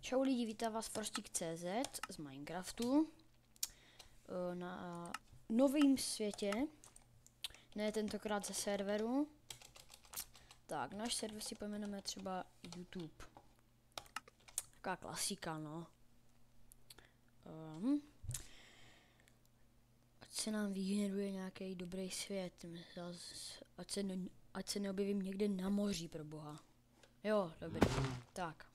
Čau lidi, vítám vás Forstik.cz z Minecraftu na novém světě, ne tentokrát ze serveru. Tak, náš server si pojmenujeme třeba YouTube. Taková klasika, no. Ať se nám vygeneruje nějaký dobrý svět, ať se neobjevím někde na moři, pro boha. Jo, dobrý. Tak.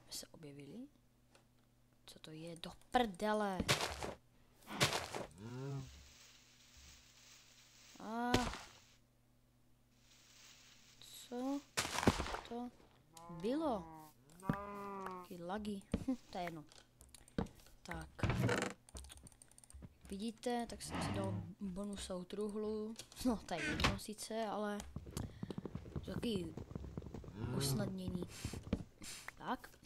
Se objevili. Co to je? Do prdele. A co to bylo? Taky lagy. To je jedno. Tak. Vidíte, tak jsem si dal bonusovou truhlu. No, to je jedno sice, ale taky usnadnění. Tak.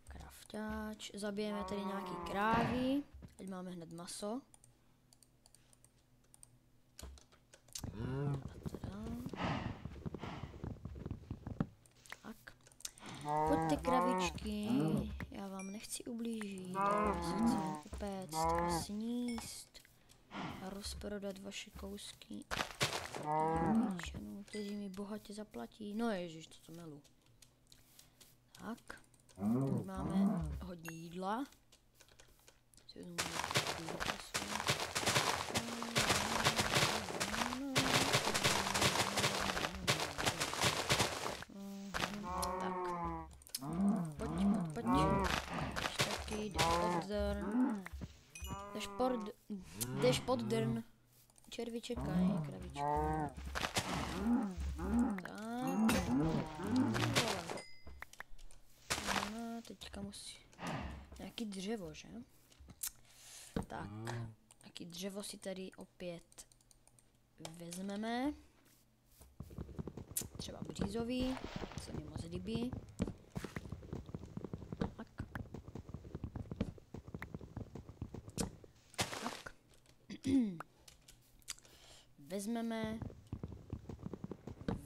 Krafťáč. Zabijeme tady nějaký krávy. Teď máme hned maso. Tak. Pojďte kravičky. Já vám nechci ublížit. Já vás chci upéct a sníst. A rozprodat vaše kousky. Kteří mi bohatě zaplatí. No ježiš, to milu. Tak. Tady máme hodně jídla. Tak. Pojď. Taky, jdeš pod drn. Červi čekají, kravička. Tak. No, teďka musí... Nějaký dřevo, že? Tak. Nějaký dřevo si tady opět vezmeme. Třeba břízový. Se mi moc líbí. Tak. Tak.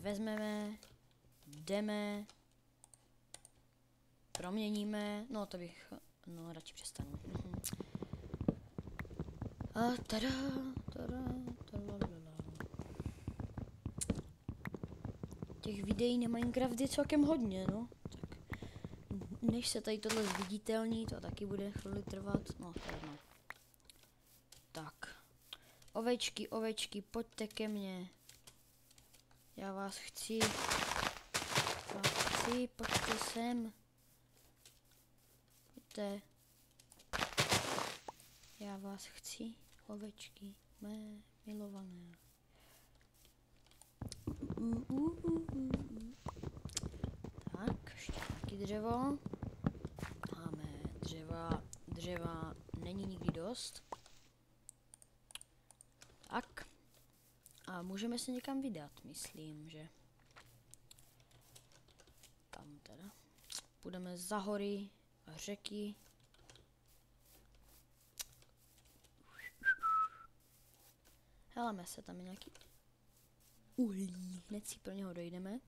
Vezmeme, jdeme, proměníme, no to bych, no radši přestanu. A tada. Těch videí na Minecraft je celkem hodně, no. Tak, než se tady tohle zviditelní, to taky bude chvíli trvat, no to jedno. Tak. Ovečky, pojďte ke mně. Já vás chci, pojďte sem. Pojďte. Já vás chci, ovečky, mé milované. Tak, ještě taky dřevo. Máme dřeva není nikdy dost. Tak. A můžeme se někam vydat, myslím, že. Tam teda. Půjdeme za hory a řeky. Heleme se, tam je nějaký uhlí. Hned si pro něho dojdeme.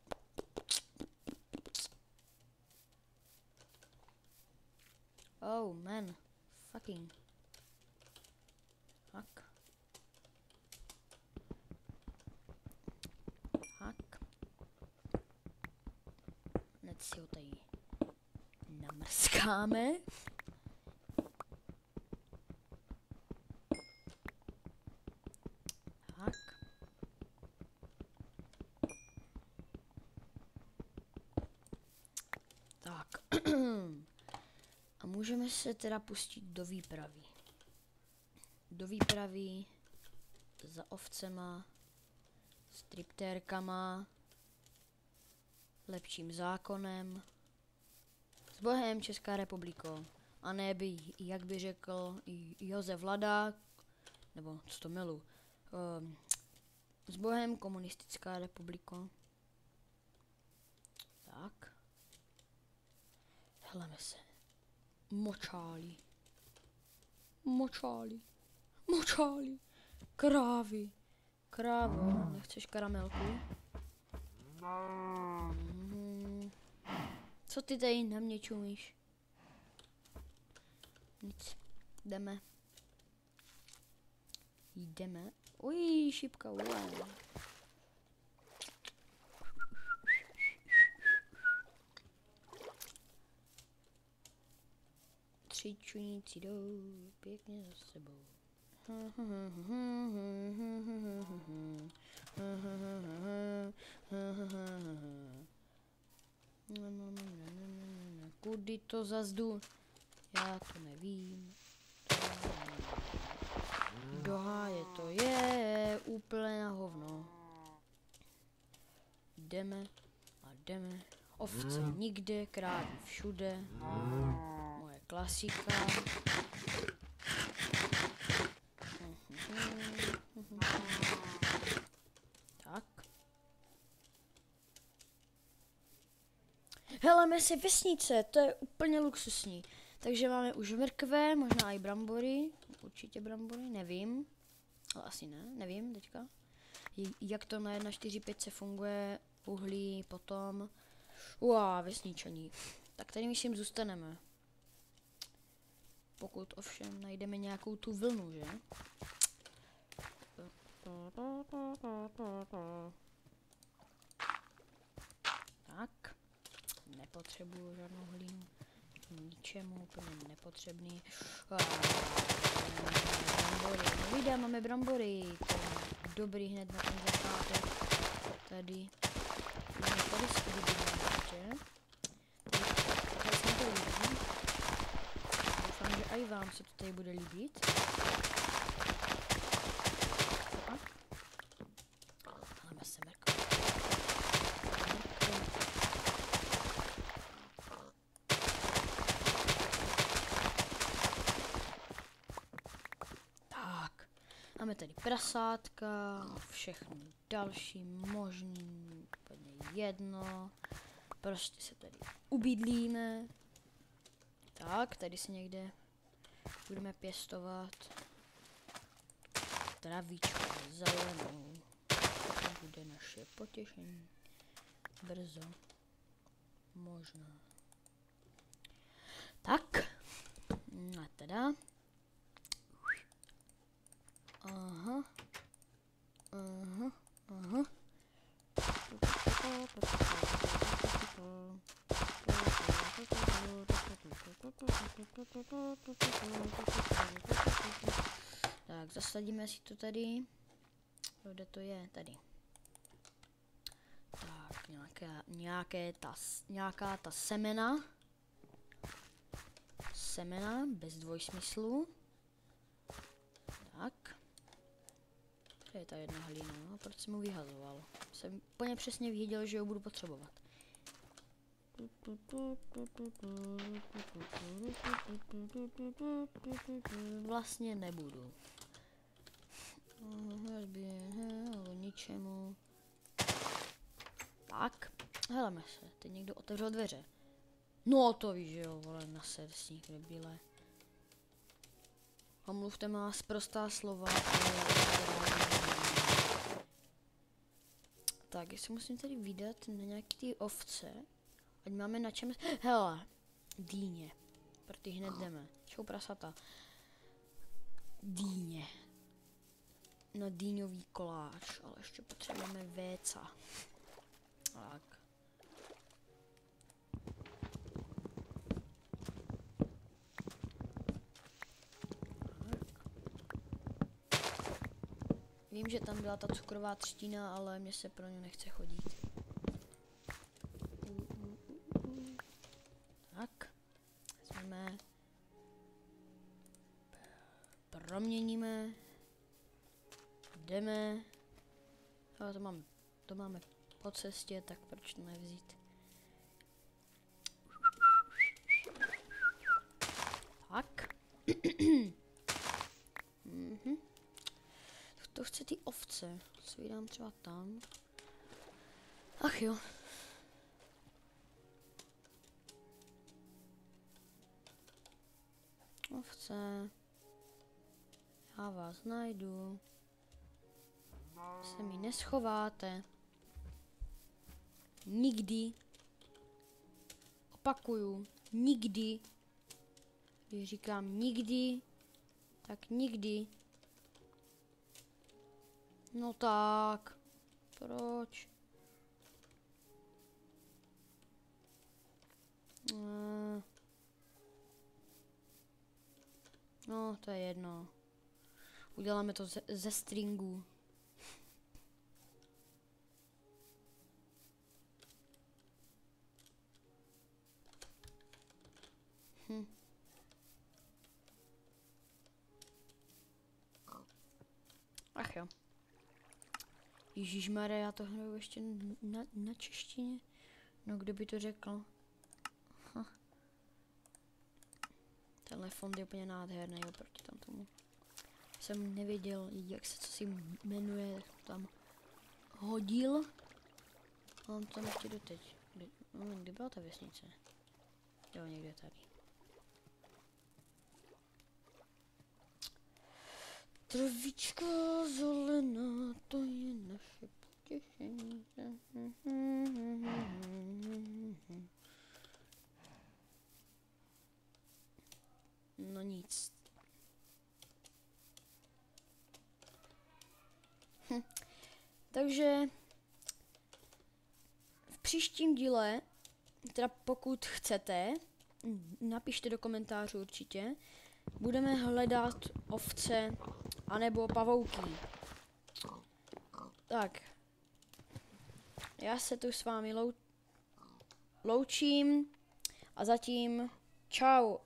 Oh man. Fucking. Tak. Hned si ho tady namrskáme. Tak. Tak. A můžeme se teda pustit do výpravy. Do výpravy za ovcema, striptérkama, lepším zákonem, s Bohem, Česká republiko. A ne by, jak by řekl Josef Ladák, nebo co to milu, s Bohem, komunistická republiko. Tak. Heleme se. Močály. Krávy. Krávo, nechceš karamelku? Co ty tady na mě čumíš? Nic. Jdeme. Jdeme. Uj, šipka, uj. Tři čunící jdou pěkně za sebou. Kudy to zazdu? Já to nevím. Do háje to je úplně na hovno. Jdeme a jdeme. Ovce nikde, krávy všude. Moje klasika. Tak. Hele, si vesnice, to je úplně luxusní. Takže máme už mrkve, možná i brambory. Určitě brambory, nevím. Ale asi ne, nevím teďka. Jak to na 1.4.5 funguje, uhlí, potom. Vesničaní. Tak tady myslím zůstaneme. Pokud ovšem najdeme nějakou tu vlnu, že? Tak. Nepotřebuju žádnou hlínu. Ničemu, úplně nepotřebný. Brambory. No vidíte, máme brambory. To je dobrý hned na ten začátek. Tady. Tady schody ještě. Tady se mi to líbí. Doufám, že i vám se to tady bude líbit. Máme se mrkve. Máme tady prasátka, všechno další možný, úplně jedno. Prostě se tady ubydlíme. Tak, tady si někde budeme pěstovat travičku zelenou. To bude naše potěšení. Brzo. Možná. Tak. A teda. Aha. Tak, zasadíme si to tady. Kde to je? Tady. Tak, nějaká ta semena. Semena, bez dvojsmyslu. Tak. To je ta jedna hlína, no, proč jsem mu vyhazoval? Jsem úplně přesně věděl, že ho budu potřebovat. Vlastně nebudu. O ničemu. Tak, heleme se, teď někdo otevřel dveře. No to víš, že jo, vole, na srdcích debile. Omluvte má sprostá slova. Tak, jestli musím tady vydat na nějaký ty ovce, ať máme na čem. Hele, dýně. Pro ty hned jdeme. Čau prasata. Dýně. Na dýňový koláč, ale ještě potřebujeme véca. Tak. Vím, že tam byla ta cukrová třtina, ale mně se pro ně nechce chodit. Tak. Vezmeme. Proměníme. Jdeme. Ale to máme po cestě, tak proč to nevzít? Tak. To chce ty ovce. Svídám třeba tam. Ach jo. Ovce. Já vás najdu. Se mi neschováte. nikdy, opakuju, nikdy, když říkám nikdy, tak nikdy. No tak, proč? No, to je jedno. Uděláme to ze stringů. Ach jo. Ježišmarja, já to hraju ještě na češtině. No, kdo by to řekl? Tenhle fond je úplně nádherný oproti tam tomu. Jsem nevěděl, jak se co si jmenuje, tam hodil. Mám tam ještě doteď. Kde byla ta vesnice? Jo, někde tady. Travička zelená, to je naše potěšení. No nic. Takže v příštím díle, teda pokud chcete, napište do komentářů určitě, budeme hledat ovce anebo pavouky. Tak. Já se tu s vámi loučím a zatím čau.